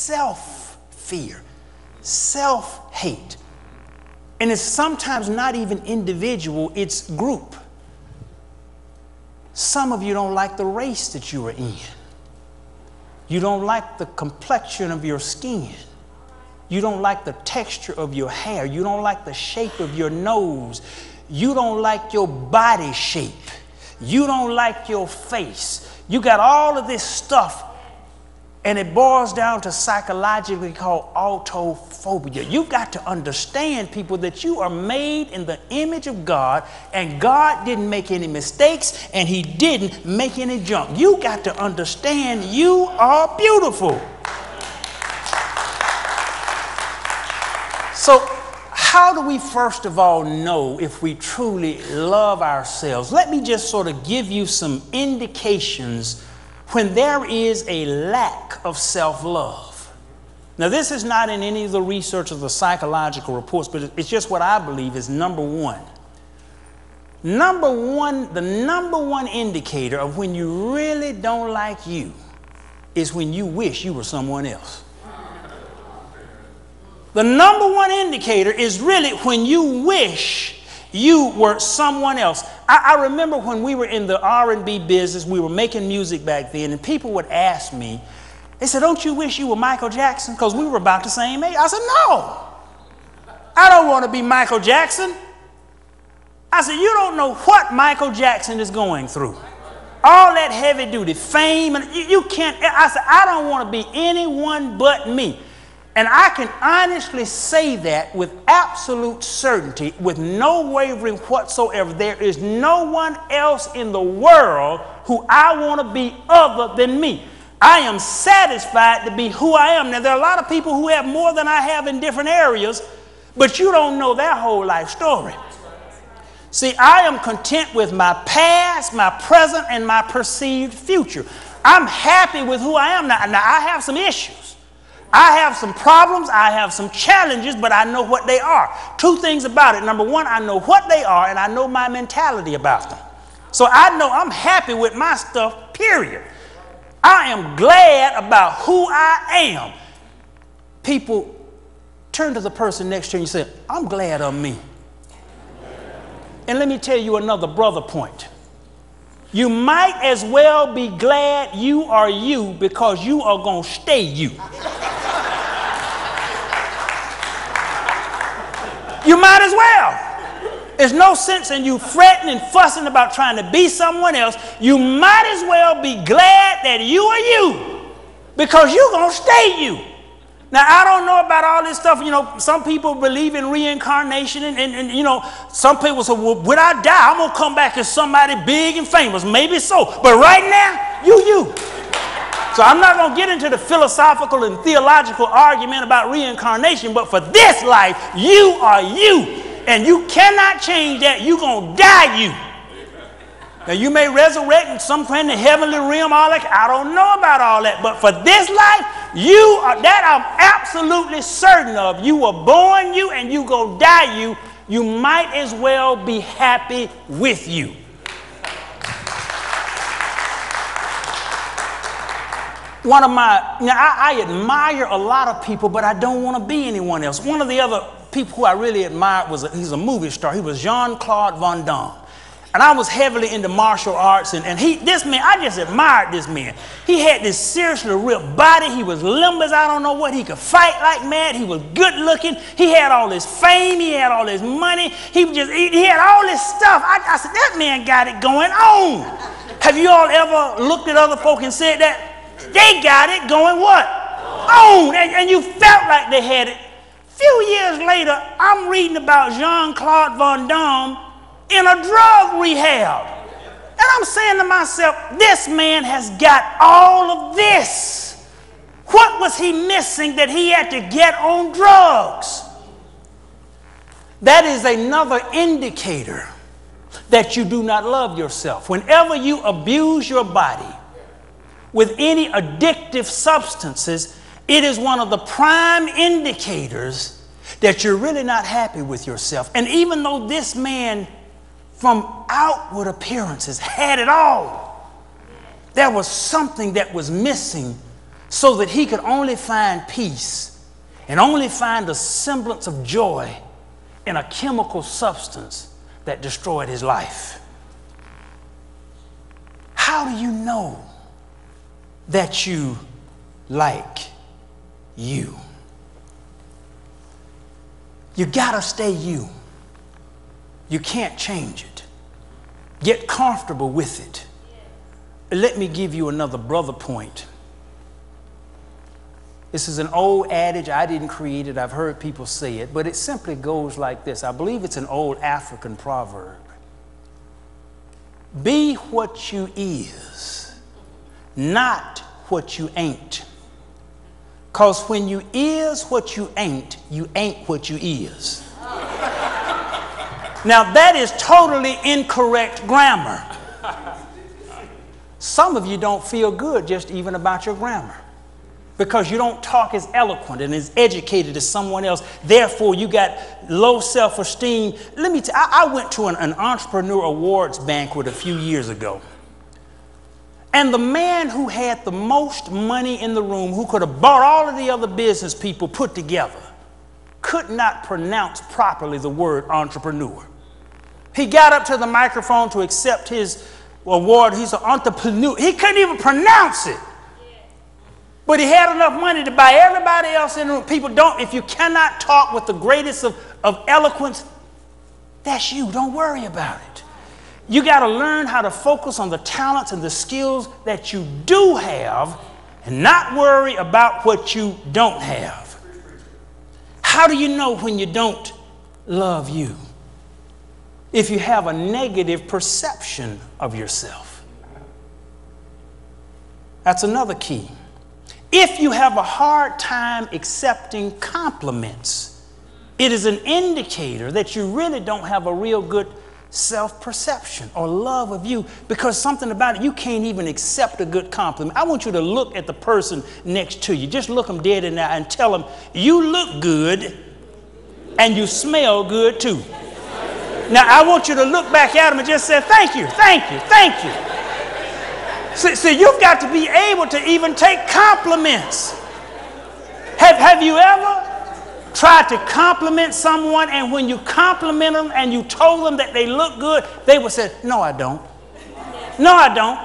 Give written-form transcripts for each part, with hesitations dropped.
self-fear, self-hate. And it's sometimes not even individual, it's group. Some of you don't like the race that you are in. You don't like the complexion of your skin. You don't like the texture of your hair. You don't like the shape of your nose. You don't like your body shape. You don't like your face. You got all of this stuff, and it boils down to psychologically called autophobia. You've got to understand, people, that you are made in the image of God, and God didn't make any mistakes, and he didn't make any junk. You got to understand you are beautiful. So how do we first of all know if we truly love ourselves? Let me just sort of give you some indications when there is a lack of self-love. Now, this is not in any of the research or the psychological reports, but it's just what I believe is number one. The number one indicator of when you really don't like you is when you wish you were someone else. The number one indicator is really when you wish you were someone else. I remember when we were in the R&B business, we were making music back then, and people would ask me, they said, don't you wish you were Michael Jackson? Because we were about the same age. I said, no, I don't want to be Michael Jackson. I said, you don't know what Michael Jackson is going through. All that heavy duty fame, and you can't. I said, I don't want to be anyone but me. And I can honestly say that with absolute certainty, with no wavering whatsoever. There is no one else in the world who I want to be other than me. I am satisfied to be who I am. Now, there are a lot of people who have more than I have in different areas, but you don't know their whole life story. See, I am content with my past, my present, and my perceived future. I'm happy with who I am now. Now, I have some issues. I have some problems, I have some challenges, but I know what they are. Two things about it. Number one, I know what they are, and I know my mentality about them. So I know I'm happy with my stuff, period. I am glad about who I am. People, turn to the person next to you and say, I'm glad of me. And let me tell you another brother point. You might as well be glad you are you, because you are going to stay you. You might as well. There's no sense in you fretting and fussing about trying to be someone else. You might as well be glad that you are you, because you're going to stay you. Now, I don't know about all this stuff. You know, some people believe in reincarnation, and you know, some people say, well, when I die, I'm going to come back as somebody big and famous. Maybe so. But right now, you. So I'm not going to get into the philosophical and theological argument about reincarnation, but for this life, you are you. And you cannot change that. You're going to die you. Now, you may resurrect in some kind of heavenly realm, all that. I don't know about all that. But for this life, you are, that I'm absolutely certain of. You were born you, and you go die you. You might as well be happy with you. I admire a lot of people, but I don't want to be anyone else. One of the other people who I really admired he's a movie star. He was Jean-Claude Van Damme. And I was heavily into martial arts, and this man, I just admired this man. He had this seriously ripped body. He was limber as I don't know what. He could fight like mad. He was good looking. He had all this fame. He had all this money. He had all this stuff. I said, that man got it going on. Have you all ever looked at other folk and said that? They got it going what? On. And you felt like they had it. A few years later, I'm reading about Jean-Claude Van Damme in a drug rehab. And I'm saying to myself, this man has got all of this. What was he missing that he had to get on drugs? That is another indicator that you do not love yourself. Whenever you abuse your body with any addictive substances, it is one of the prime indicators that you're really not happy with yourself. And even though this man, from outward appearances, had it all, there was something that was missing so that he could only find peace and only find a semblance of joy in a chemical substance that destroyed his life. How do you know that you like you? You gotta stay you. You can't change it. Get comfortable with it. Let me give you another brother point. This is an old adage. I didn't create it. I've heard people say it, but it simply goes like this. I believe it's an old African proverb. Be what you is, not what you ain't. Because when you is what you ain't what you is. Now that is totally incorrect grammar. Some of you don't feel good just even about your grammar, because you don't talk as eloquent and as educated as someone else. Therefore, you got low self-esteem. Let me tell you, I went to an entrepreneur awards banquet a few years ago. And the man who had the most money in the room, who could have bought all of the other business people put together, could not pronounce properly the word entrepreneur. He got up to the microphone to accept his award. He's an entrepreneur. He couldn't even pronounce it. But he had enough money to buy everybody else in the room. People don't, if you cannot talk with the greatest of eloquence, that's you. Don't worry about it. You got to learn how to focus on the talents and the skills that you do have and not worry about what you don't have. How do you know when you don't love you? If you have a negative perception of yourself. That's another key. If you have a hard time accepting compliments, it is an indicator that you really don't have a real good self-perception or love of you, because something about it, you can't even accept a good compliment. I want you to look at the person next to you. Just look them dead in the eye and tell them, you look good and you smell good too. Now, I want you to look back at them and just say, thank you, thank you, thank you. See, you've got to be able to even take compliments. Have you ever tried to compliment someone, and when you compliment them and you told them that they look good, they would say, no, I don't. No, I don't.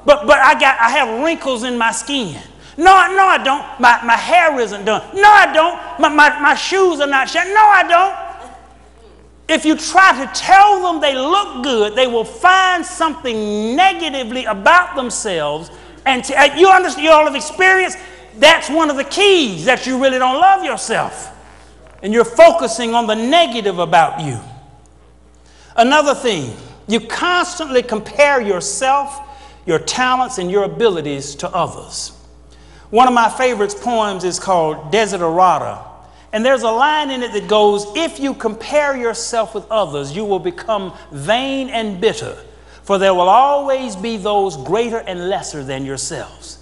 But I have wrinkles in my skin. No, I don't. My hair isn't done. No, I don't. My shoes are not shined. No, I don't. If you try to tell them they look good, they will find something negatively about themselves. And you understand, you all have experienced, that's one of the keys that you really don't love yourself. And you're focusing on the negative about you. Another thing, you constantly compare yourself, your talents, and your abilities to others. One of my favorite poems is called Desiderata. And there's a line in it that goes, if you compare yourself with others, you will become vain and bitter, for there will always be those greater and lesser than yourselves.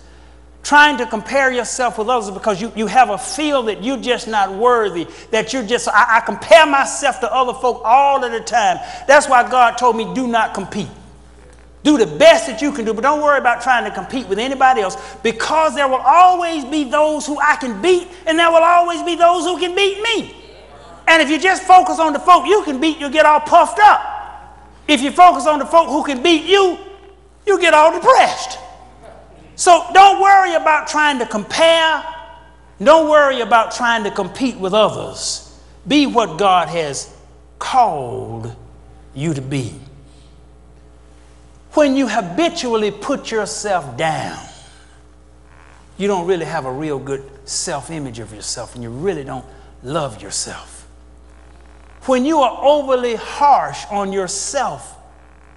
Trying to compare yourself with others because you have a feel that you're just not worthy, that you're just, I compare myself to other folk all of the time. That's why God told me, do not compete. Do the best that you can do, but don't worry about trying to compete with anybody else, because there will always be those who I can beat, and there will always be those who can beat me. And if you just focus on the folk you can beat, you'll get all puffed up. If you focus on the folk who can beat you, you'll get all depressed. So don't worry about trying to compare. Don't worry about trying to compete with others. Be what God has called you to be. When you habitually put yourself down, you don't really have a real good self-image of yourself, and you really don't love yourself. When you are overly harsh on yourself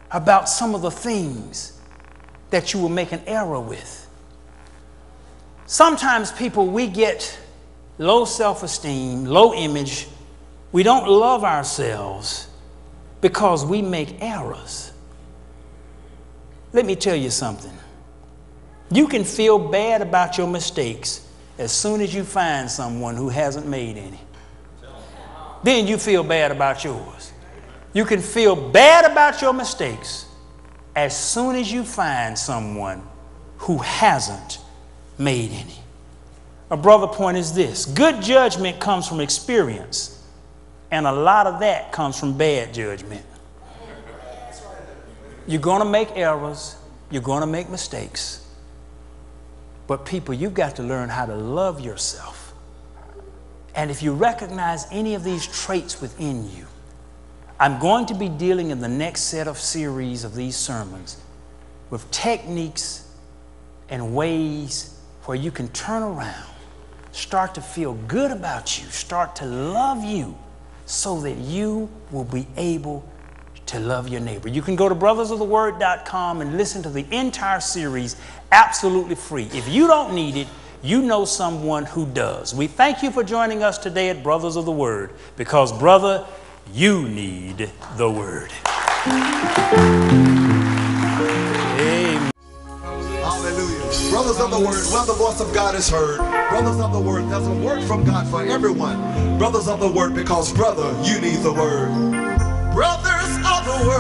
about some of the things that you will make an error with. Sometimes people, we get low self-esteem, low image. We don't love ourselves because we make errors. Let me tell you something. You can feel bad about your mistakes as soon as you find someone who hasn't made any. Then you feel bad about yours. You can feel bad about your mistakes as soon as you find someone who hasn't made any. A brother point is this: good judgment comes from experience, and a lot of that comes from bad judgment. You're going to make errors. You're going to make mistakes. But people, you've got to learn how to love yourself. And if you recognize any of these traits within you, I'm going to be dealing in the next set of series of these sermons with techniques and ways where you can turn around, start to feel good about you, start to love you, so that you will be able to love your neighbor. You can go to brothersoftheword.com and listen to the entire series absolutely free. If you don't need it, you know someone who does. We thank you for joining us today at Brothers of the Word, because, brother, you need the Word. Amen. Hallelujah. Brothers of the Word, well, the voice of God is heard. Brothers of the Word, there's a word from God for everyone. Brothers of the Word, because, brother, you need the Word. Brothers of the Word.